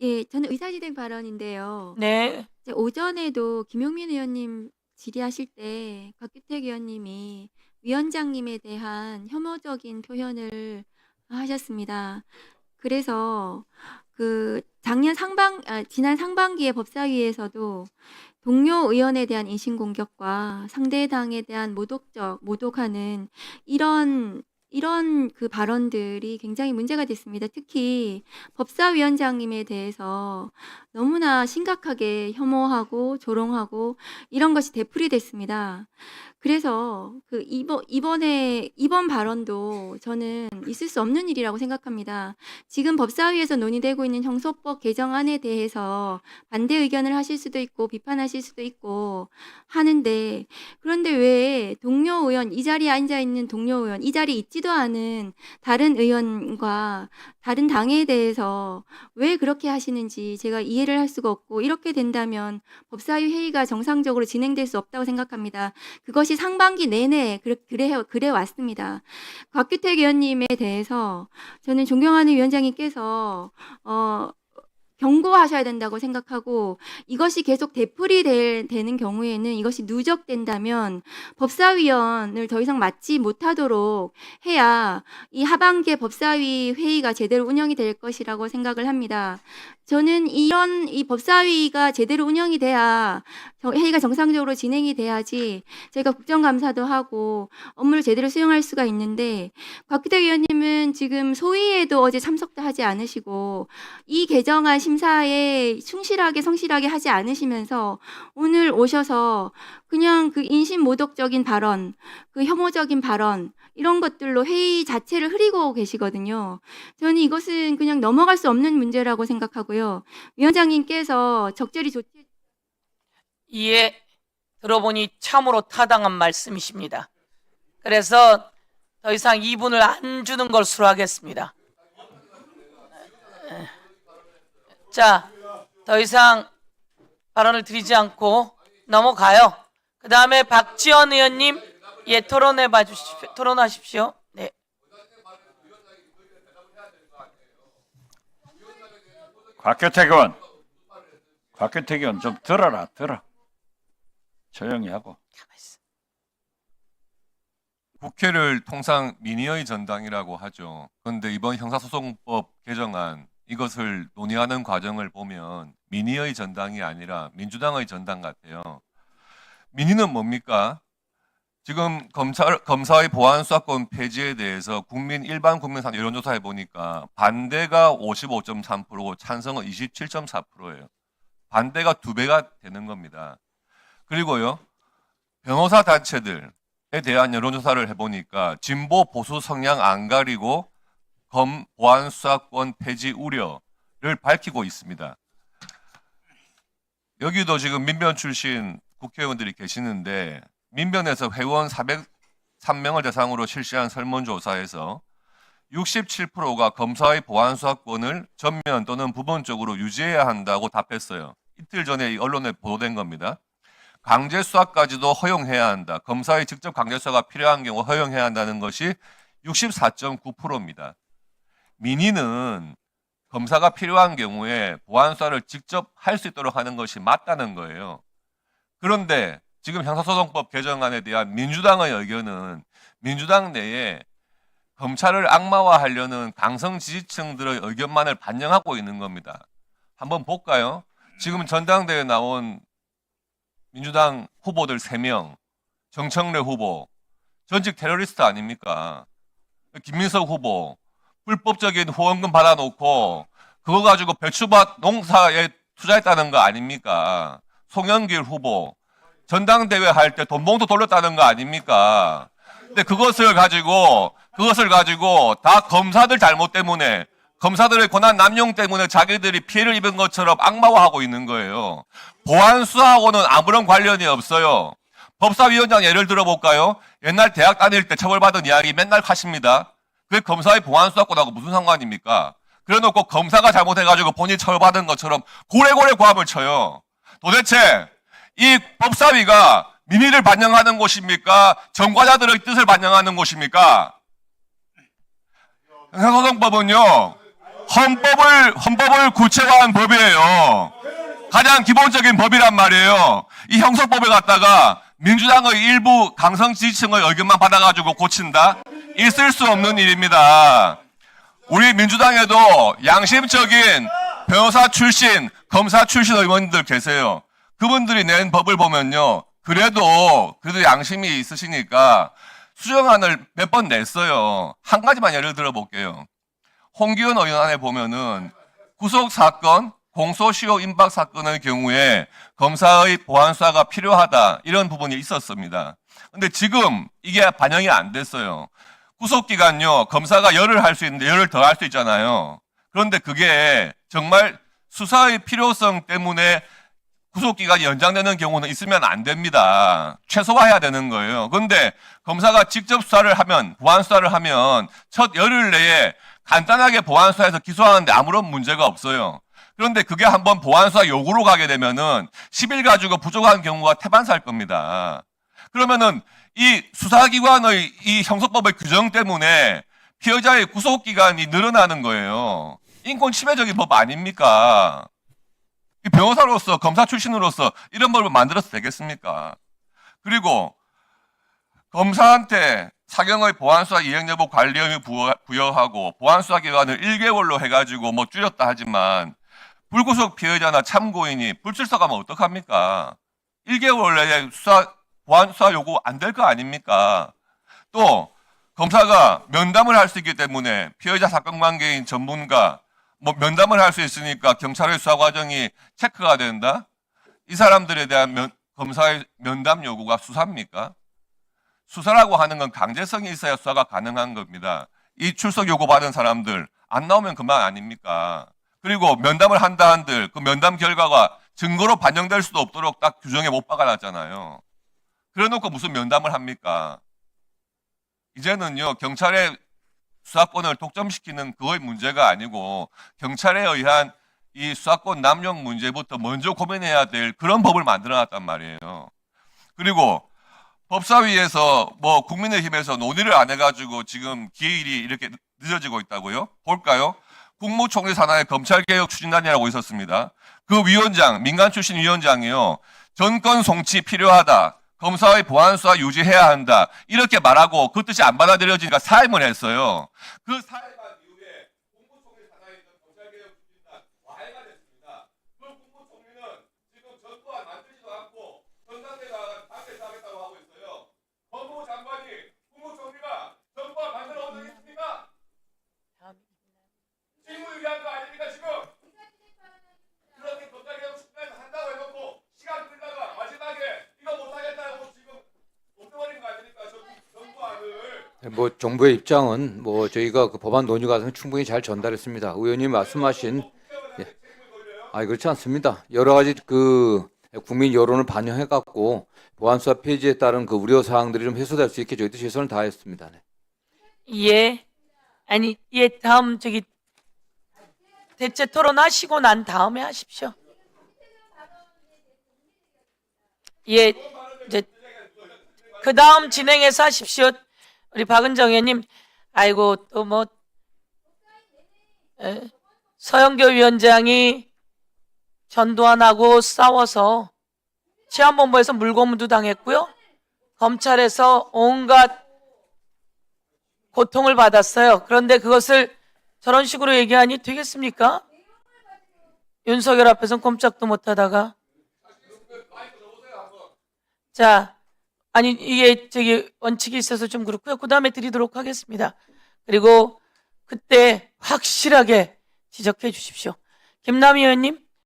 예, 저는 의사진행 발언인데요. 네. 이제 오전에도 김용민 의원님 질의하실 때 곽규택 의원님이 위원장님에 대한 혐오적인 표현을 하셨습니다. 그래서 지난 상반기에 법사위에서도 동료 의원에 대한 인신공격과 상대 당에 대한 모독하는 이런 그 발언들이 굉장히 문제가 됐습니다. 특히 법사위원장님에 대해서 너무나 심각하게 혐오하고 조롱하고 이런 것이 되풀이됐습니다. 그래서 이번 발언도 저는 있을 수 없는 일이라고 생각합니다. 지금 법사위에서 논의되고 있는 형소법 개정안에 대해서 반대 의견을 하실 수도 있고 비판하실 수도 있고 하는데, 그런데 왜 동료 의원, 이 자리에 앉아 있는 동료 의원, 이 자리에 있지도 않은 다른 의원과 다른 당에 대해서 왜 그렇게 하시는지 제가 이해를 할 수가 없고, 이렇게 된다면 법사위 회의가 정상적으로 진행될 수 없다고 생각합니다. 그것이 상반기 내내 그래 왔습니다. 곽규택 의원님에 대해서 저는 존경하는 위원장님께서 경고하셔야 된다고 생각하고, 이것이 계속 되는 경우에는, 이것이 누적된다면 법사위원을 더 이상 맡지 못하도록 해야 이 하반기에 법사위 회의가 제대로 운영이 될 것이라고 생각을 합니다. 저는 이 법사위가 제대로 운영이 돼야 회의가 정상적으로 진행이 돼야지 저희가 국정감사도 하고 업무를 제대로 수행할 수가 있는데, 곽규택 의원님은 지금 소위에도 어제 참석도 하지 않으시고 이 개정안 심사에 성실하게 하지 않으시면서 오늘 오셔서 그냥 그 인신모독적인 발언, 그 혐오적인 발언, 이런 것들로 회의 자체를 흐리고 계시거든요. 저는 이것은 그냥 넘어갈 수 없는 문제라고 생각하고요. 위원장님께서 적절히 조치. 이해 들어보니 참으로 타당한 말씀이십니다. 그래서 더 이상 2분을 안 주는 것으로 하겠습니다. 자, 더 이상 발언을 드리지 않고 넘어가요. 그 다음에 박지원 의원님, 예, 토론하십시오. 네. 곽규택 의원 좀 들어. 조용히 하고. 국회를 통상 민의의 전당이라고 하죠. 그런데 이번 형사소송법 개정안 이것을 논의하는 과정을 보면 민의의 전당이 아니라 민주당의 전당 같아요. 민의는 뭡니까? 지금 검사의 보안 수사권 폐지에 대해서 일반 국민상 여론조사해 보니까 반대가 55.3%고 찬성은 27.4%예요. 반대가 2배가 되는 겁니다. 그리고요, 변호사 단체들에 대한 여론조사를 해보니까 진보 보수 성향 안 가리고 보안 수사권 폐지 우려를 밝히고 있습니다. 여기도 지금 민변 출신 국회의원들이 계시는데, 민변에서 회원 403명을 대상으로 실시한 설문조사에서 67%가 검사의 보안 수사권을 전면 또는 부분적으로 유지해야 한다고 답했어요. 이틀 전에 언론에 보도된 겁니다. 강제 수사까지도 허용해야 한다. 검사의 직접 강제 수사가 필요한 경우 허용해야 한다는 것이 64.9%입니다. 민의는 검사가 필요한 경우에 보안 수사를 직접 할 수 있도록 하는 것이 맞다는 거예요. 그런데 지금 형사소송법 개정안에 대한 민주당의 의견은 민주당 내에 검찰을 악마화하려는 강성 지지층들의 의견만을 반영하고 있는 겁니다. 한번 볼까요? 지금 전당대회에 나온 민주당 후보들 3명, 정청래 후보, 전직 테러리스트 아닙니까? 김민석 후보, 불법적인 후원금 받아놓고 그거 가지고 배추밭 농사에 투자했다는 거 아닙니까? 송영길 후보, 전당대회 할 때 돈봉투 돌렸다는 거 아닙니까? 근데 그것을 가지고 다 검사들 잘못 때문에, 검사들의 권한 남용 때문에 자기들이 피해를 입은 것처럼 악마화하고 있는 거예요. 보안 수사하고는 아무런 관련이 없어요. 법사위원장 예를 들어볼까요? 옛날 대학 다닐 때 처벌받은 이야기 맨날 하십니다. 그게 검사의 보안 수사권하고 무슨 상관입니까? 그래놓고 검사가 잘못해가지고 본인이 처벌받은 것처럼 고래고래 고함을 쳐요. 도대체 이 법사위가 민의를 반영하는 곳입니까? 전과자들의 뜻을 반영하는 곳입니까? 형사소송법은요, 헌법을 구체화한 법이에요. 가장 기본적인 법이란 말이에요. 이 형사법을 갖다가 민주당의 일부 강성 지지층의 의견만 받아가지고 고친다? 있을 수 없는 일입니다. 우리 민주당에도 양심적인 변호사 출신, 검사 출신 의원님들 계세요. 그분들이 낸 법을 보면요. 그래도 양심이 있으시니까 수정안을 몇 번 냈어요. 한 가지만 예를 들어 볼게요. 홍기현 의원안에 보면은 구속사건, 공소시효 임박 사건의 경우에 검사의 보안수사가 필요하다. 이런 부분이 있었습니다. 근데 지금 이게 반영이 안 됐어요. 구속기간요, 검사가 열흘 할 수 있는데 열흘 더 할 수 있잖아요. 그런데 그게 정말 수사의 필요성 때문에 구속기간이 연장되는 경우는 있으면 안 됩니다. 최소화해야 되는 거예요. 그런데 검사가 직접 수사를 하면, 보안수사를 하면 첫 열흘 내에 간단하게 보안수사해서 기소하는데 아무런 문제가 없어요. 그런데 그게 한번 보안수사 요구로 가게 되면은 10일 가지고 부족한 경우가 태반살 겁니다. 그러면은 이 수사기관의 이 형사법의 규정 때문에 피해자의 구속기간이 늘어나는 거예요. 인권 침해적인 법 아닙니까? 이 변호사로서, 검사 출신으로서 이런 법을 만들어서 되겠습니까? 그리고 검사한테 사경의 보안수사 이행 여부 관리 의무 부여하고 보안수사 기간을 1개월로 해가지고 뭐 줄였다 하지만 불구속 피해자나 참고인이 불출석하면 어떡합니까? 1개월 내에 보안수사 요구 안 될 거 아닙니까? 또 검사가 면담을 할 수 있기 때문에 피해자 사건 관계인 전문가 뭐 면담을 할 수 있으니까 경찰의 수사 과정이 체크가 된다? 이 사람들에 대한 검사의 면담 요구가 수사입니까? 수사라고 하는 건 강제성이 있어야 수사가 가능한 겁니다. 이 출석 요구 받은 사람들 안 나오면 그만 아닙니까? 그리고 면담을 한다 한들 그 면담 결과가 증거로 반영될 수도 없도록 딱 규정에 못 박아놨잖아요. 그래놓고 무슨 면담을 합니까? 이제는요, 경찰의 수사권을 독점시키는 그거의 문제가 아니고 경찰에 의한 이 수사권 남용 문제부터 먼저 고민해야 될 그런 법을 만들어놨단 말이에요. 그리고 법사위에서 뭐 국민의힘에서 논의를 안 해가지고 지금 기일이 이렇게 늦어지고 있다고요? 볼까요? 국무총리 산하의 검찰개혁 추진단이라고 있었습니다. 그 위원장, 민간 출신 위원장이요. 정권 송치 필요하다. 검사의 보안수사 유지해야 한다. 이렇게 말하고 그 뜻이 안 받아들여지니까 사임을 했어요. 그 사임한 이후에 국무총리 산하에 있는 검찰개혁 추진단 와해가 됐습니다. 그 국무총리는 지금 전두환 만들지도 않고 전당대가 당대에서 하겠다고 하고 있어요. 법무장관이 국무총리가 전두환 만들어 온 적 있습니까? 직무유기한 거 아닙니까 지금? 그렇게 검찰개혁 추진단 한다고 해놓고 시간 끌다가 마지막에 이거 못하겠다고 지금 없애버린 거 아닙니까? 전두환을. 뭐 정부의 입장은 뭐 저희가 그 법안 논의 과정에 충분히 잘 전달했습니다. 의원님 말씀하신 그렇지 않습니다. 여러 가지 그 국민 여론을 반영해 갖고 보안수사 폐지에 따른 그 우려 사항들이 좀 해소될 수 있게 저희도 최선을 다했습니다. 네. 예. 아니, 예, 다음 대체 토론하시고 난 다음에 하십시오. 예, 이제 그 다음 진행해서 하십시오. 우리 박은정 의원님, 아이고 또 뭐 서영교 위원장이 전두환하고 싸워서 치안본부에서 물고문도 당했고요. 검찰에서 온갖 고통을 받았어요. 그런데 그것을 저런 식으로 얘기하니 되겠습니까? 윤석열 앞에서는 꼼짝도 못하다가. 자, 아니 이게 원칙이 있어서 좀 그렇고요. 그 다음에 드리도록 하겠습니다. 그리고 그때 확실하게 지적해 주십시오. 김남희 의원님.